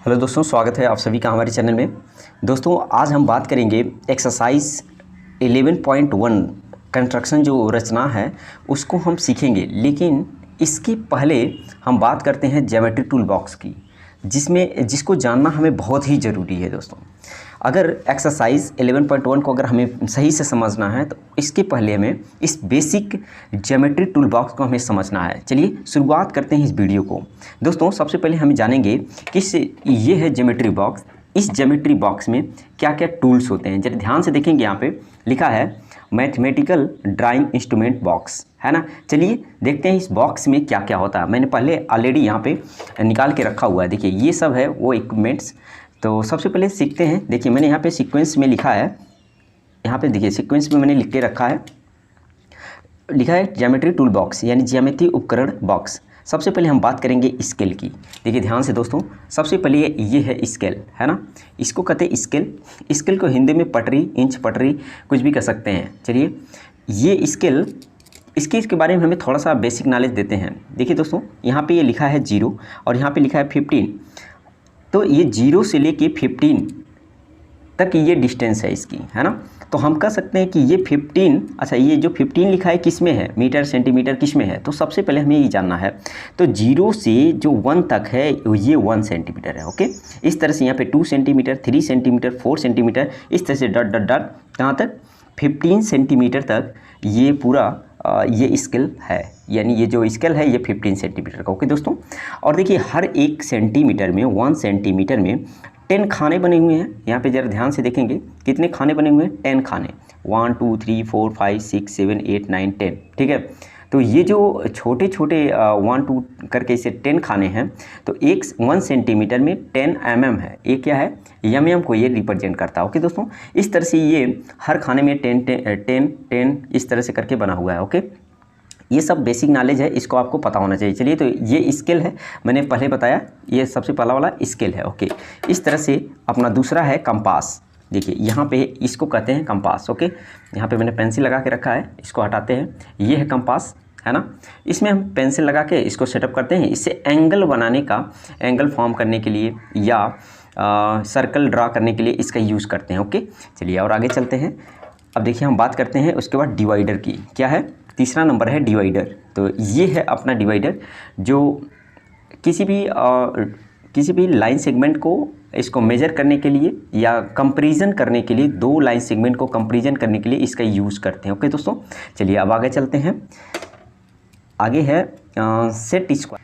Hello दोस्तों, स्वागत है आप सभी का हमारे चैनल में। दोस्तों आज हम बात करेंगे एक्सरसाइज 11.1 कंस्ट्रक्शन जो रचना है उसको हम सीखेंगे, लेकिन इसके पहले हम बात करते हैं ज्योमेट्री टूल बॉक्स की, जिसको जानना हमें बहुत ही ज़रूरी है। दोस्तों अगर एक्सरसाइज 11.1 को अगर हमें सही से समझना है तो इसके पहले हमें इस बेसिक ज्योमेट्री टूल बॉक्स को हमें समझना है। चलिए शुरुआत करते हैं इस वीडियो को। दोस्तों सबसे पहले हम जानेंगे कि ये है ज्योमेट्री बॉक्स। इस ज्योमेट्री बॉक्स में क्या क्या टूल्स होते हैं, जरा ध्यान से देखेंगे। यहाँ पे लिखा है मैथमेटिकल ड्राइंग इंस्ट्रूमेंट बॉक्स, है ना। चलिए देखते हैं इस बॉक्स में क्या क्या होता है। मैंने पहले ऑलरेडी यहाँ पे निकाल के रखा हुआ है। देखिए ये सब है वो इक्विपमेंट्स। तो सबसे पहले सीखते हैं। देखिए मैंने यहाँ पे सीक्वेंस में लिखा है, यहाँ पे देखिए सीक्वेंस में मैंने लिख के रखा है, लिखा है ज्योमेट्री टूल बॉक्स यानी ज्यामिति उपकरण बॉक्स। सबसे पहले हम बात करेंगे स्केल की। देखिए ध्यान से दोस्तों, सबसे पहले ये है स्केल, है ना। इसको कहते हैं स्केल। स्केल को हिंदी में पटरी, इंच, पटरी कुछ भी कह सकते हैं। चलिए ये स्केल, इसके बारे में हमें थोड़ा सा बेसिक नॉलेज देते हैं। देखिए दोस्तों यहाँ पे ये लिखा है 0 और यहाँ पे लिखा है 15। तो ये 0 से लेके 15 तक ये डिस्टेंस है इसकी, है ना। तो हम कह सकते हैं कि ये 15, अच्छा ये जो 15 लिखा है किस में है, मीटर सेंटीमीटर किस में है। तो सबसे पहले हमें ये जानना है। तो 0 से जो 1 तक है ये 1 सेंटीमीटर है। ओके, इस तरह से यहाँ पे 2 सेंटीमीटर, 3 सेंटीमीटर, 4 सेंटीमीटर, इस तरह से डॉट डॉट डॉट कहाँ तक 15 सेंटीमीटर तक ये पूरा ये स्केल है, यानी ये जो स्केल है ये 15 सेंटीमीटर का। ओके दोस्तों, और देखिए हर एक सेंटीमीटर में, 1 सेंटीमीटर में 10 खाने बने हुए हैं। यहाँ पे ज़रा ध्यान से देखेंगे कितने खाने बने हुए हैं, 10 खाने, 1 2 3 4 5 6 7 8 9 10। ठीक है, तो ये जो छोटे छोटे 1 2 करके इसे 10 खाने हैं। तो 1 सेंटीमीटर में 10 mm है। ये क्या है, mm को ये रिप्रेजेंट करता है। ओके दोस्तों, इस तरह से ये हर खाने में 10 इस तरह से करके बना हुआ है। ओके, ये सब बेसिक नॉलेज है, इसको आपको पता होना चाहिए। चलिए तो ये स्केल है, मैंने पहले बताया, ये सबसे पहला वाला स्केल है। ओके, इस तरह से अपना दूसरा है कंपास। देखिए यहाँ पे इसको कहते हैं कंपास। ओके, यहाँ पे मैंने पेंसिल लगा के रखा है, इसको हटाते हैं। ये है कंपास, है ना। इसमें हम पेंसिल लगा के इसको सेटअप करते हैं। इससे एंगल बनाने का, एंगल फॉर्म करने के लिए या सर्कल ड्रा करने के लिए इसका यूज़ करते हैं। ओके, चलिए और आगे चलते हैं। अब देखिए हम बात करते हैं उसके बाद डिवाइडर की। क्या है, तीसरा नंबर है डिवाइडर। तो ये है अपना डिवाइडर, जो किसी भी लाइन सेगमेंट को इसको मेजर करने के लिए या कंपैरिजन करने के लिए, 2 लाइन सेगमेंट को कंपैरिजन करने के लिए इसका यूज़ करते हैं। ओके दोस्तों, चलिए अब आगे चलते हैं। आगे है सेट स्क्वायर।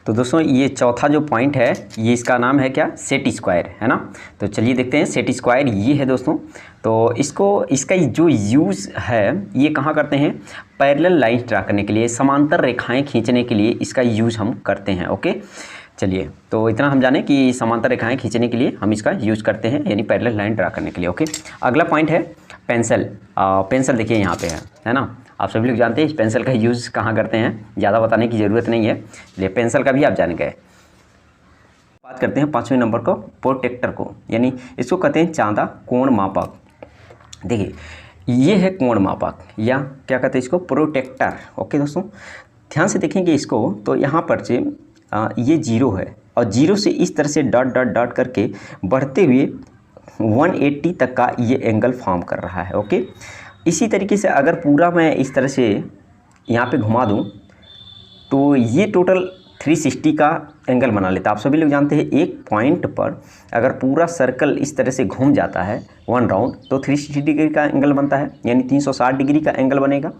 तो दोस्तों ये चौथा जो पॉइंट है, ये इसका नाम है क्या, सेट स्क्वायर, है ना। तो चलिए देखते हैं सेट स्क्वायर ये है दोस्तों। तो इसका जो यूज़ है ये कहाँ करते हैं, पैरेलल लाइन ड्रा करने के लिए, समांतर रेखाएं खींचने के लिए इसका यूज़ हम करते हैं। ओके, चलिए तो इतना हम जाने कि समांतर रेखाएं खींचने के लिए हम इसका यूज़ करते हैं, यानी पैरेलल लाइन ड्रा करने के लिए। ओके, अगला पॉइंट है पेंसिल। पेंसिल देखिए यहाँ पे है ना। आप सभी लोग जानते हैं इस पेंसिल का यूज़ कहाँ करते हैं, ज़्यादा बताने की ज़रूरत नहीं है, इसलिए पेंसिल का भी आप जान गए। बात करते हैं 5वें नंबर को, प्रोटेक्टर को, यानी इसको कहते हैं चांदा कोण मापक। देखिए ये है कोण मापक, या क्या कहते हैं इसको, प्रोटेक्टर। ओके दोस्तों, ध्यान से देखेंगे इसको। तो यहाँ पर से ये 0 है और 0 से इस तरह से डॉट डॉट डॉट करके बढ़ते हुए 180 तक का ये एंगल फॉर्म कर रहा है। ओके, इसी तरीके से अगर पूरा मैं इस तरह से यहाँ पे घुमा दूँ तो ये टोटल 360 का एंगल बना लेता है। आप सभी लोग जानते हैं एक पॉइंट पर अगर पूरा सर्कल इस तरह से घूम जाता है 1 राउंड तो 360 डिग्री का एंगल बनता है, यानी 360 डिग्री का एंगल बनेगा।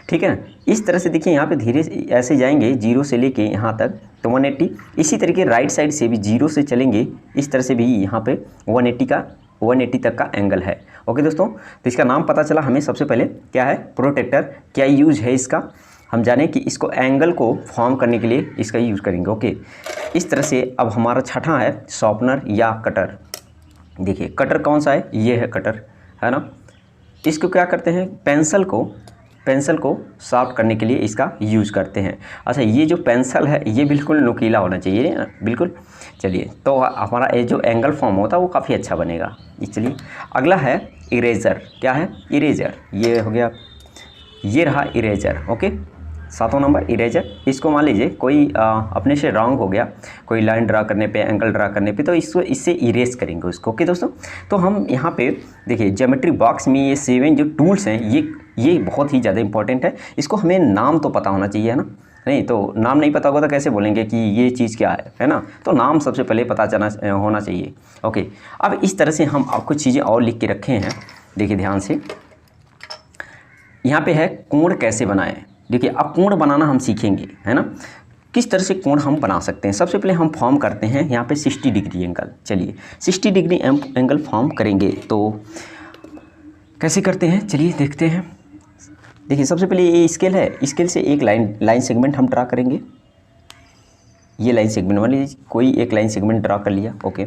ठीक है ना, इस तरह से देखिए यहाँ पे धीरे ऐसे जाएंगे 0 से लेके यहाँ तक तो 180। इसी तरीके राइट साइड से भी 0 से चलेंगे इस तरह से भी यहाँ पे 180 तक का एंगल है। ओके दोस्तों, तो इसका नाम पता चला हमें। सबसे पहले क्या है, प्रोटेक्टर, क्या यूज है इसका, हम जाने कि इसको एंगल को फॉर्म करने के लिए इसका यूज़ करेंगे। ओके, इस तरह से अब हमारा छठा है शॉर्पनर या कटर। देखिए कटर कौन सा है, ये है कटर, है ना। इसको क्या करते हैं, पेंसिल को शार्प करने के लिए इसका यूज़ करते हैं। अच्छा ये जो पेंसिल है ये बिल्कुल नुकीला होना चाहिए ना, बिल्कुल। चलिए तो हमारा ये जो एंगल फॉर्म होता है वो काफ़ी अच्छा बनेगा। चलिए अगला है इरेजर। क्या है, इरेजर, ये हो गया, ये रहा इरेजर। ओके, 7वां नंबर इरेजर। इसको मान लीजिए कोई अपने से रॉन्ग हो गया, कोई लाइन ड्रा करने पे, एंगल ड्रा करने पे, तो इससे इरेज करेंगे उसको। ओके दोस्तों, तो हम यहाँ पे देखिए ज्योमेट्री बॉक्स में ये 7 जो टूल्स हैं ये बहुत ही ज़्यादा इंपॉर्टेंट है। इसको हमें नाम तो पता होना चाहिए, है ना। नहीं तो नाम नहीं पता होगा तो कैसे बोलेंगे कि ये चीज़ क्या है ना। तो नाम सबसे पहले पता चलना होना चाहिए। ओके, अब इस तरह से हम कुछ चीज़ें और लिख के रखे हैं, देखिए ध्यान से। यहाँ पे है कोण कैसे बनाएं। देखिए अब कोण बनाना हम सीखेंगे, है ना। किस तरह से कोण हम बना सकते हैं। सबसे पहले हम फॉर्म करते हैं यहाँ पे 60 डिग्री एंगल। चलिए 60 डिग्री एंगल फॉर्म करेंगे तो कैसे करते हैं, चलिए देखते हैं। देखिए सबसे पहले ये स्केल है, स्केल से एक लाइन सेगमेंट हम ड्रा करेंगे। ये लाइन सेगमेंट मान लीजिए कोई एक लाइन सेगमेंट ड्रा कर लिया। ओके,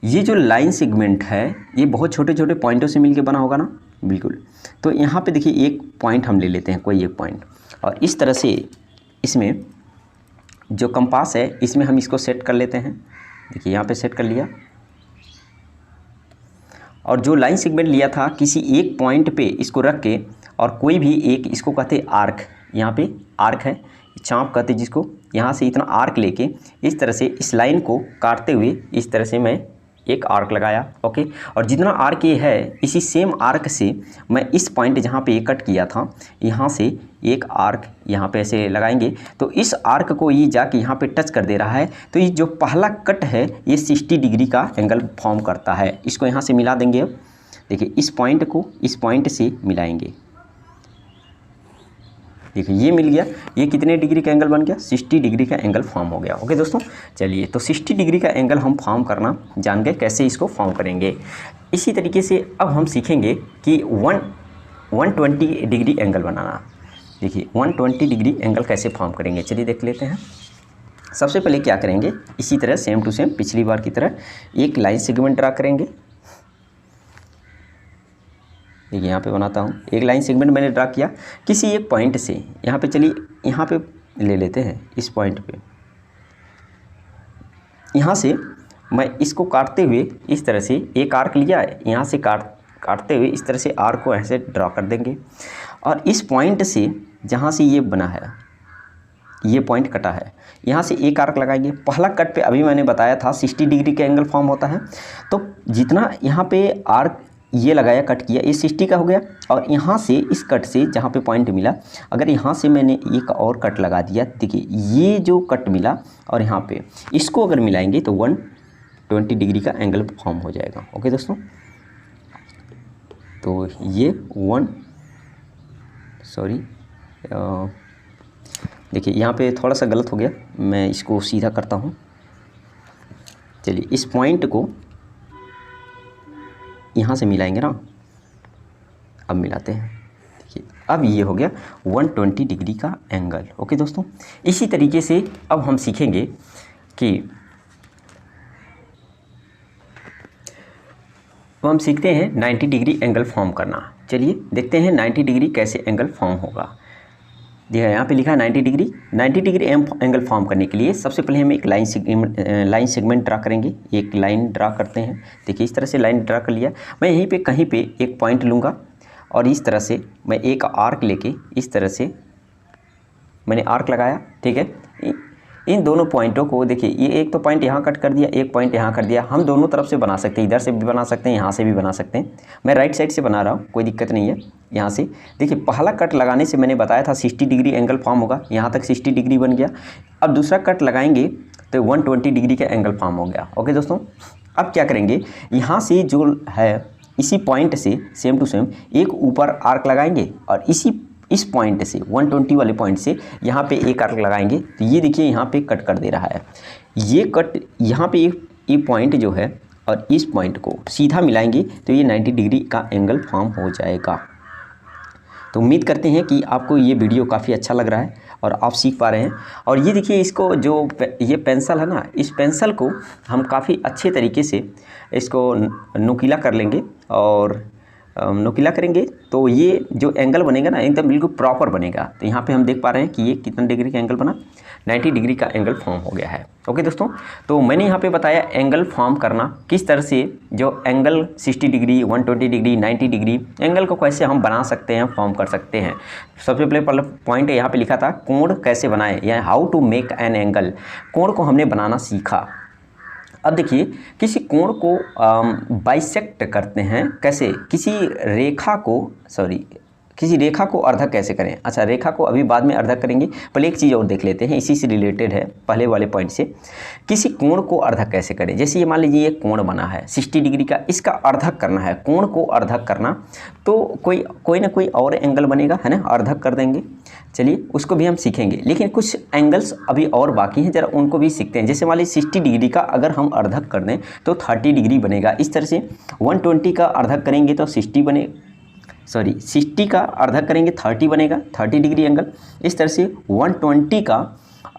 ये जो लाइन सेगमेंट है ये बहुत छोटे छोटे पॉइंटों से मिलके बना होगा ना, बिल्कुल। तो यहाँ पे देखिए एक पॉइंट हम ले लेते हैं, कोई एक पॉइंट, और इस तरह से इसमें जो कंपास है इसमें हम इसको सेट कर लेते हैं। देखिए यहाँ पे सेट कर लिया, और जो लाइन सेगमेंट लिया था किसी एक पॉइंट पे इसको रख के, और कोई भी एक, इसको कहते आर्क, यहाँ पे आर्क है, चाँप कहते जिसको, यहाँ से इतना आर्क लेके इस तरह से इस लाइन को काटते हुए इस तरह से मैं एक आर्क लगाया। ओके, और जितना आर्क ये है इसी सेम आर्क से मैं इस पॉइंट जहाँ पे ये कट किया था यहाँ से एक आर्क यहाँ पे ऐसे लगाएंगे, तो इस आर्क को ये जाके यहाँ पे टच कर दे रहा है। तो ये जो पहला कट है ये 60 डिग्री का एंगल फॉर्म करता है। इसको यहाँ से मिला देंगे। अब देखिए इस पॉइंट को इस पॉइंट से मिलाएंगे। देखिए ये मिल गया, ये कितने डिग्री का एंगल बन गया, 60 डिग्री का एंगल फॉर्म हो गया। ओके दोस्तों, चलिए तो 60 डिग्री का एंगल हम फॉर्म करना जान गए, कैसे इसको फॉर्म करेंगे। इसी तरीके से अब हम सीखेंगे कि 120 डिग्री एंगल बनाना। देखिए 120 डिग्री एंगल कैसे फॉर्म करेंगे, चलिए देख लेते हैं। सबसे पहले क्या करेंगे, इसी तरह सेम टू सेम पिछली बार की तरह एक लाइन सेगमेंट ड्रा करेंगे। देखिए यहाँ पे बनाता हूँ, एक लाइन सेगमेंट मैंने ड्रा किया किसी एक पॉइंट से। यहाँ पे चलिए यहाँ पे ले लेते हैं, इस पॉइंट पे यहाँ से मैं इसको काटते हुए इस तरह से एक आर्क लिया है, यहाँ से काटते हुए इस तरह से आर्क को ऐसे ड्रा कर देंगे। और इस पॉइंट से जहाँ से ये बना है, ये पॉइंट कटा है, यहाँ से एक आर्क लगाएंगे। पहला कट पे अभी मैंने बताया था 60 डिग्री का एंगल फॉर्म होता है, तो जितना यहाँ पे आर्क ये लगाया, कट किया, ये 60 का हो गया। और यहाँ से इस कट से जहाँ पे पॉइंट मिला, अगर यहाँ से मैंने एक और कट लगा दिया, देखिए ये जो कट मिला और यहाँ पे इसको अगर मिलाएंगे तो 120 डिग्री का एंगल फॉर्म हो जाएगा। ओके दोस्तों, तो ये देखिए यहाँ पे थोड़ा सा गलत हो गया, मैं इसको सीधा करता हूँ। चलिए इस पॉइंट को यहाँ से मिलाएंगे ना, अब मिलाते हैं। देखिए अब ये हो गया 120 डिग्री का एंगल। ओके दोस्तों, इसी तरीके से अब हम सीखेंगे कि हम सीखते हैं 90 डिग्री एंगल फॉर्म करना। चलिए देखते हैं 90 डिग्री कैसे एंगल फॉर्म होगा। देखिए यहाँ पे लिखा है 90 डिग्री एंगल फॉर्म करने के लिए सबसे पहले हम एक लाइन सेगमेंट ड्रा करेंगे। एक लाइन ड्रा करते हैं। देखिए इस तरह से लाइन ड्रा कर लिया। मैं यहीं पे कहीं पे एक पॉइंट लूँगा और इस तरह से मैं एक आर्क लेके इस तरह से मैंने आर्क लगाया। ठीक है, इन दोनों पॉइंटों को देखिए, ये एक तो पॉइंट यहाँ कट कर दिया, एक पॉइंट यहाँ कर दिया। हम दोनों तरफ से बना सकते हैं, इधर से भी बना सकते हैं, यहाँ से भी बना सकते हैं। मैं राइट साइड से बना रहा हूँ, कोई दिक्कत नहीं है। यहाँ से देखिए पहला कट लगाने से मैंने बताया था 60 डिग्री एंगल फॉर्म होगा, यहाँ तक 60 डिग्री बन गया। अब दूसरा कट लगाएंगे तो 120 डिग्री का एंगल फॉर्म हो गया। ओके दोस्तों, अब क्या करेंगे, यहाँ से जो है इसी पॉइंट से सेम टू सेम एक ऊपर आर्क लगाएंगे और इस पॉइंट से 120 वाले पॉइंट से यहाँ पे एक आर्क लगाएंगे। तो ये देखिए यहाँ पे कट कर दे रहा है। ये कट यहाँ पे ये पॉइंट जो है और इस पॉइंट को सीधा मिलाएंगे तो ये 90 डिग्री का एंगल फॉर्म हो जाएगा। तो उम्मीद करते हैं कि आपको ये वीडियो काफ़ी अच्छा लग रहा है और आप सीख पा रहे हैं। और ये देखिए इसको जो ये पेंसिल है ना, इस पेंसिल को हम काफ़ी अच्छे तरीके से इसको नुकीला कर लेंगे और नुकीला करेंगे तो ये जो एंगल बनेगा ना एकदम बिल्कुल प्रॉपर बनेगा। तो यहाँ पे हम देख पा रहे हैं कि ये कितना डिग्री का एंगल बना, 90 डिग्री का एंगल फॉर्म हो गया है। ओके दोस्तों, तो मैंने यहाँ पे बताया एंगल फॉर्म करना किस तरह से, जो angle 60 degree, 120 degree, 90 degree angle को कैसे हम बना सकते हैं, फॉर्म कर सकते हैं। सबसे पहले पॉइंट यहाँ पे लिखा था कोण कैसे बनाए, या how to make an angle. कोण को हमने बनाना सीखा। अब देखिए किसी कोण को बाइसेक्ट करते हैं कैसे, किसी रेखा को अर्धक कैसे करें। अच्छा, रेखा को अभी बाद में अर्धक करेंगे, पहले एक चीज़ और देख लेते हैं, इसी से रिलेटेड है पहले वाले पॉइंट से। किसी कोण को अर्धक कैसे करें, जैसे ये मान लीजिए ये कोण बना है 60 डिग्री का, इसका अर्धक करना है, कोण को अर्धक करना, तो कोई ना कोई और एंगल बनेगा, है ना, अर्धक कर देंगे। चलिए उसको भी हम सीखेंगे, लेकिन कुछ एंगल्स अभी और बाकी हैं, ज़रा उनको भी सीखते हैं। जैसे मान लीजिए 60 डिग्री का अगर हम अर्धक कर दें तो 30 डिग्री बनेगा। इस तरह से 120 का अर्धक करेंगे तो 60 का अर्धक करेंगे 30 बनेगा, 30 डिग्री एंगल। इस तरह से 120 का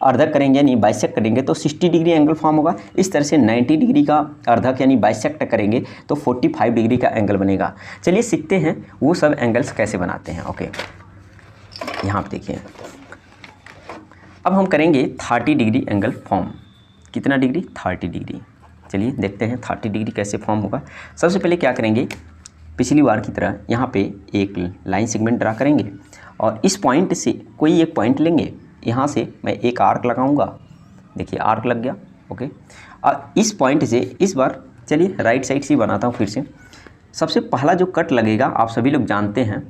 अर्धक करेंगे यानी बाइसेक्ट करेंगे तो 60 डिग्री एंगल फॉर्म होगा। इस तरह से 90 डिग्री का अर्धक यानी बाइसेक्ट करेंगे तो 45 डिग्री का एंगल बनेगा। चलिए सीखते हैं वो सब एंगल्स कैसे बनाते हैं। ओके, यहाँ पे देखिए, अब हम करेंगे 30 डिग्री एंगल फॉर्म। कितना डिग्री, 30 डिग्री। चलिए देखते हैं 30 डिग्री कैसे फॉर्म होगा। सबसे पहले क्या करेंगे, पिछली बार की तरह यहाँ पे एक लाइन सेगमेंट ड्रा करेंगे और इस पॉइंट से कोई एक पॉइंट लेंगे, यहाँ से मैं एक आर्क लगाऊंगा। देखिए आर्क लग गया। ओके, और इस पॉइंट से इस बार चलिए राइट साइड से बनाता हूँ फिर से। सबसे पहला जो कट लगेगा, आप सभी लोग जानते हैं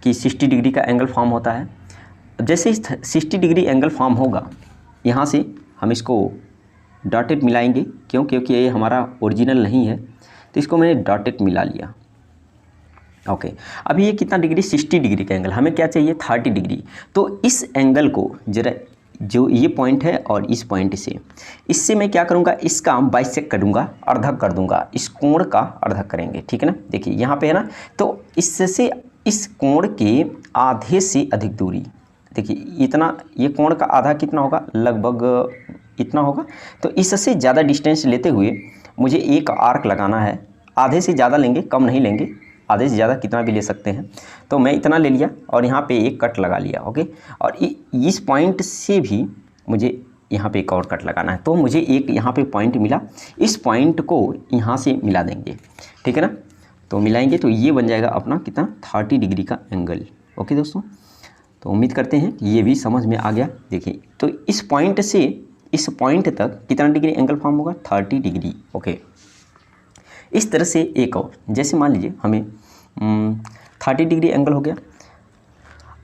कि 60 डिग्री का एंगल फॉर्म होता है। जैसे इस 60 डिग्री एंगल फॉर्म होगा, यहाँ से हम इसको डॉटेड मिलाएंगे, क्योंकि ये हमारा ओरिजिनल नहीं है, तो इसको मैंने डॉटेड मिला लिया। ओके, अभी ये कितना डिग्री, 60 डिग्री का एंगल, हमें क्या चाहिए, 30 डिग्री। तो इस एंगल को जरा, जो ये पॉइंट है और इस पॉइंट से, इससे मैं क्या करूँगा, इसका बाइसेक्ट करूँगा, अर्धक कर दूँगा, इस कोण का अर्धक करेंगे। ठीक है ना, देखिए यहाँ पे है ना, तो इससे इस कोण के आधे से अधिक दूरी, देखिए इतना, ये कोण का आधा कितना होगा, लगभग इतना होगा। तो इससे ज़्यादा डिस्टेंस लेते हुए मुझे एक आर्क लगाना है। आधे से ज़्यादा लेंगे, कम नहीं लेंगे, आधे से ज़्यादा कितना भी ले सकते हैं। तो मैं इतना ले लिया और यहाँ पे एक कट लगा लिया। ओके, और इस पॉइंट से भी मुझे यहाँ पे एक और कट लगाना है, तो मुझे एक यहाँ पे पॉइंट मिला, इस पॉइंट को यहाँ से मिला देंगे। ठीक है ना, तो मिलाएंगे तो ये बन जाएगा अपना कितना, 30 डिग्री का एंगल। ओके दोस्तों, तो उम्मीद करते हैं कि ये भी समझ में आ गया। देखिए तो इस पॉइंट से इस पॉइंट तक कितना डिग्री एंगल फॉर्म होगा, 30 डिग्री। ओके, इस तरह से एक और, जैसे मान लीजिए हमें 30 डिग्री एंगल हो गया।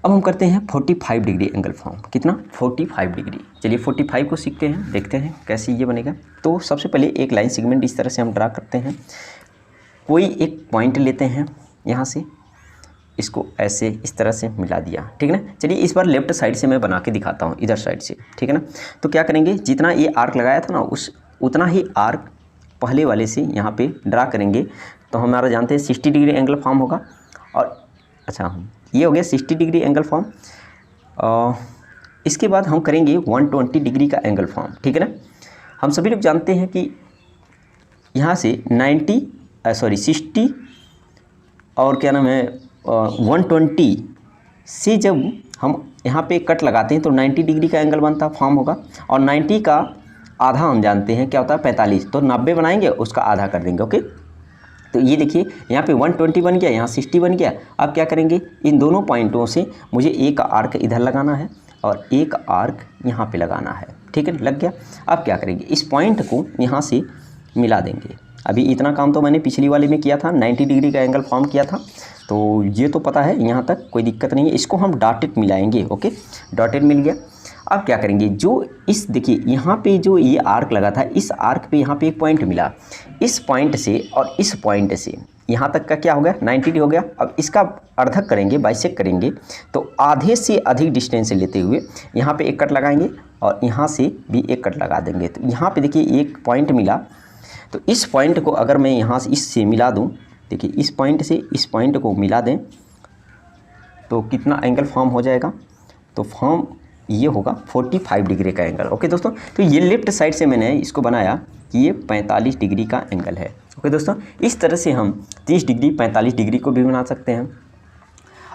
अब हम करते हैं 45 डिग्री एंगल फॉर्म। कितना, 45 डिग्री। चलिए 45 को सीखते हैं, देखते हैं कैसे ये बनेगा। तो सबसे पहले एक लाइन सेगमेंट इस तरह से हम ड्रा करते हैं। कोई एक पॉइंट लेते हैं, यहाँ से इसको ऐसे इस तरह से मिला दिया। ठीक है ना, चलिए इस बार लेफ्ट साइड से मैं बना के दिखाता हूँ, इधर साइड से। ठीक है ना, तो क्या करेंगे, जितना ये आर्क लगाया था ना, उतना ही आर्क पहले वाले से यहाँ पे ड्रा करेंगे। तो हमारा जानते हैं 60 डिग्री एंगल फॉर्म होगा। और अच्छा, ये हो गया 60 डिग्री एंगल फॉर्म। इसके बाद हम करेंगे 120 डिग्री का एंगल फॉर्म। ठीक है ना, हम सभी लोग जानते हैं कि यहाँ से 60 और क्या नाम है 120 से जब हम यहाँ पे कट लगाते हैं तो 90 डिग्री का एंगल बनता फॉर्म होगा। और 90 का आधा हम जानते हैं क्या होता है, 45। तो 90 बनाएंगे, उसका आधा कर देंगे। ओके, तो ये देखिए यहाँ पे 120 बन गया, यहाँ 60 बन गया। अब क्या करेंगे, इन दोनों पॉइंटों से मुझे एक आर्क इधर लगाना है और एक आर्क यहाँ पे लगाना है। ठीक है, लग गया। अब क्या करेंगे, इस पॉइंट को यहाँ से मिला देंगे। अभी इतना काम तो मैंने पिछली वाले में किया था, 90 डिग्री का एंगल फॉर्म किया था, तो ये तो पता है, यहाँ तक कोई दिक्कत नहीं है। इसको हम डॉटेड मिलाएंगे। ओके, डॉटेड मिल गया। अब क्या करेंगे, जो इस देखिए यहाँ पे जो ये आर्क लगा था, इस आर्क पे यहाँ पे एक पॉइंट मिला, इस पॉइंट से और इस पॉइंट से यहाँ तक का क्या हो गया, 90 हो गया। अब इसका अर्धक करेंगे, बाइसेक्ट करेंगे, तो आधे से अधिक डिस्टेंस लेते हुए यहाँ पे एक कट लगाएंगे और यहाँ से भी एक कट लगा देंगे। तो यहाँ पे देखिए एक पॉइंट मिला, तो इस पॉइंट को अगर मैं यहाँ से इससे मिला दूँ, देखिए इस पॉइंट से इस पॉइंट को मिला दें तो कितना एंगल फॉर्म हो जाएगा, तो फॉर्म ये होगा 45 डिग्री का एंगल। ओके दोस्तों, तो ये लेफ्ट साइड से मैंने इसको बनाया कि ये 45 डिग्री का एंगल है। ओके दोस्तों, इस तरह से हम 30 डिग्री 45 डिग्री को भी बना सकते हैं।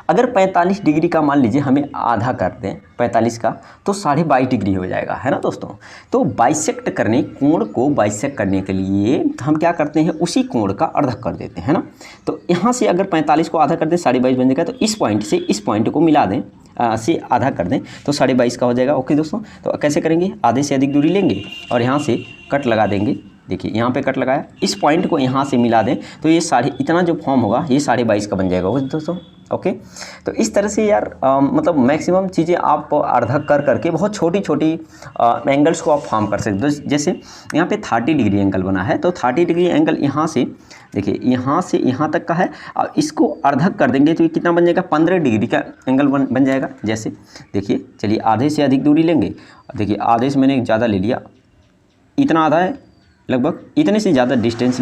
अगर 45 डिग्री का मान लीजिए हमें आधा कर दें 45 का, तो 22.5 डिग्री हो जाएगा, है ना दोस्तों। तो बाइसेक्ट करने, कोण को बाइसेक्ट करने के लिए हम क्या करते हैं, उसी कोण का अर्धक कर देते हैं ना। तो यहाँ से अगर 45 को आधा कर दें 22.5 बन जाएगा, तो इस पॉइंट से इस पॉइंट को मिला दें, से आधा कर दें तो 22.5 का हो जाएगा। ओके दोस्तों, तो कैसे करेंगे, आधे से अधिक दूरी लेंगे और यहाँ से कट लगा देंगे। देखिए यहाँ पे कट लगाया, इस पॉइंट को यहाँ से मिला दें तो ये इतना जो फॉर्म होगा ये 22.5 का बन जाएगा। ओके दोस्तों, ओके। तो इस तरह से यार मतलब मैक्सिमम चीज़ें आप अर्धक कर करके बहुत छोटी छोटी एंगल्स को आप फॉर्म कर सकते हो। जैसे यहाँ पे 30 डिग्री एंगल बना है, तो 30 डिग्री एंगल यहाँ से देखिए यहाँ से यहाँ तक का है, और इसको अर्धक कर देंगे तो ये कितना बन जाएगा, 15 डिग्री का एंगल बन जाएगा। जैसे देखिए, चलिए आधे से अधिक दूरी लेंगे। देखिए आधे से मैंने ज़्यादा ले लिया, इतना आधा है, लगभग इतने से ज़्यादा डिस्टेंस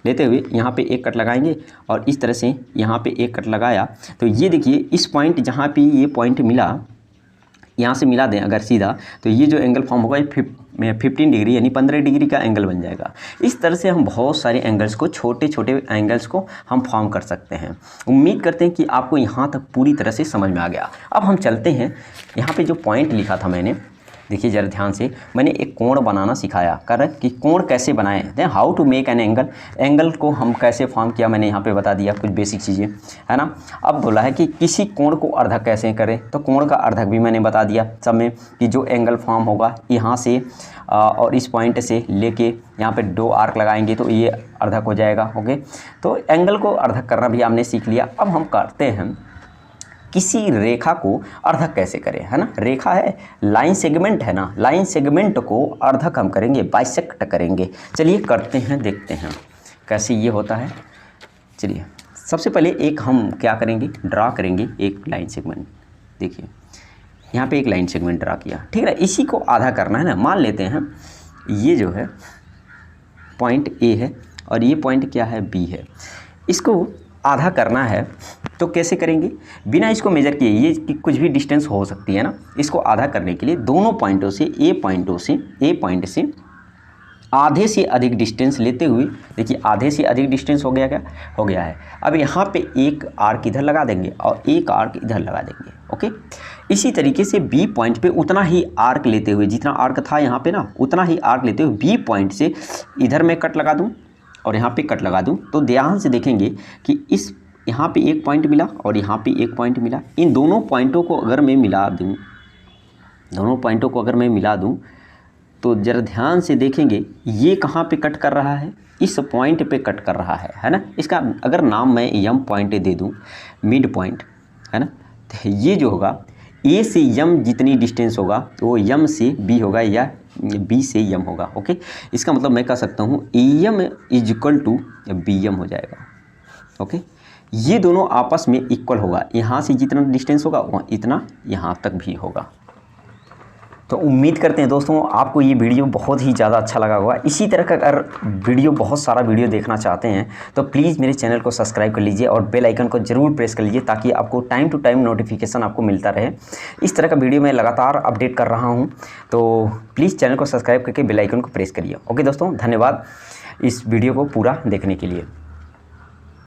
लेते हुए यहाँ पे एक कट लगाएंगे और इस तरह से यहाँ पे एक कट लगाया। तो ये देखिए इस पॉइंट जहाँ पे ये पॉइंट मिला, यहाँ से मिला दें अगर सीधा, तो ये जो एंगल फॉर्म होगा ये 15 डिग्री यानी 15 डिग्री का एंगल बन जाएगा। इस तरह से हम बहुत सारे एंगल्स को, छोटे छोटे एंगल्स को हम फॉर्म कर सकते हैं। उम्मीद करते हैं कि आपको यहाँ तक पूरी तरह से समझ में आ गया। अब हम चलते हैं, यहाँ पे जो पॉइंट लिखा था मैंने, देखिए ज़रा ध्यान से, मैंने एक कोण बनाना सिखाया कि कोण कैसे बनाएं, दें how to make an angle को हम कैसे फॉर्म किया, मैंने यहाँ पे बता दिया कुछ बेसिक चीज़ें, है ना। अब बोला है कि किसी कोण को अर्धक कैसे करें, तो कोण का अर्धक भी मैंने बता दिया सब में, कि जो एंगल फॉर्म होगा यहाँ से और इस पॉइंट से लेके यहाँ पे 2 आर्क लगाएंगे तो ये अर्धक हो जाएगा। ओके, तो एंगल को अर्धक करना भी हमने सीख लिया। अब हम करते हैं किसी रेखा को अर्धक कैसे करें, है ना। रेखा है, लाइन सेगमेंट है ना, लाइन सेगमेंट को अर्धक हम करेंगे, बाइसेक्ट करेंगे। चलिए करते हैं, देखते हैं कैसे ये होता है। चलिए सबसे पहले एक हम क्या करेंगे, ड्रा करेंगे एक लाइन सेगमेंट। देखिए यहाँ पे एक लाइन सेगमेंट ड्रा किया, ठीक है। इसी को आधा करना है ना। मान लेते हैं ये जो है पॉइंट ए है और ये पॉइंट क्या है, बी है। इसको आधा करना है तो कैसे करेंगे, बिना इसको मेजर किए, ये कुछ भी डिस्टेंस हो सकती है ना। इसको आधा करने के लिए दोनों पॉइंटों से, ए पॉइंट से आधे से अधिक डिस्टेंस लेते हुए, देखिए आधे से अधिक डिस्टेंस हो गया, क्या हो गया है। अब यहाँ पे एक आर्क इधर लगा देंगे और एक आर्क इधर लगा देंगे। ओके, इसी तरीके से बी पॉइंट पे उतना ही आर्क लेते हुए, जितना आर्क था यहाँ पे ना, उतना ही आर्क लेते हुए बी पॉइंट से इधर मैं कट लगा दूँ और यहाँ पे कट लगा दूँ। तो ध्यान से देखेंगे कि इस यहाँ पे एक पॉइंट मिला और यहाँ पे एक पॉइंट मिला। इन दोनों पॉइंटों को अगर मैं मिला दूँ, तो ज़रा ध्यान से देखेंगे ये कहाँ पे कट कर रहा है, इस पॉइंट पे कट कर रहा है ना। इसका अगर नाम मैं यम पॉइंट दे दूँ, मिड पॉइंट, है ना। तो ये जो होगा, ए से यम जितनी डिस्टेंस होगा तो वो यम से बी होगा या बी से यम होगा। ओके, इसका मतलब मैं कह सकता हूँ ए यम इज इक्वल टू बी यम हो जाएगा। ओके, ये दोनों आपस में इक्वल होगा, यहाँ से जितना डिस्टेंस होगा वहाँ इतना यहाँ तक भी होगा। तो उम्मीद करते हैं दोस्तों आपको ये वीडियो बहुत ही ज़्यादा अच्छा लगा होगा। इसी तरह का अगर बहुत सारा वीडियो देखना चाहते हैं तो प्लीज़ मेरे चैनल को सब्सक्राइब कर लीजिए और बेल आइकन को ज़रूर प्रेस कर लीजिए, ताकि आपको टाइम टू टाइम नोटिफिकेशन आपको मिलता रहे। इस तरह का वीडियो मैं लगातार अपडेट कर रहा हूँ, तो प्लीज़ चैनल को सब्सक्राइब करके बेल आइकन को प्रेस करिए। ओके दोस्तों, धन्यवाद इस वीडियो को पूरा देखने के लिए।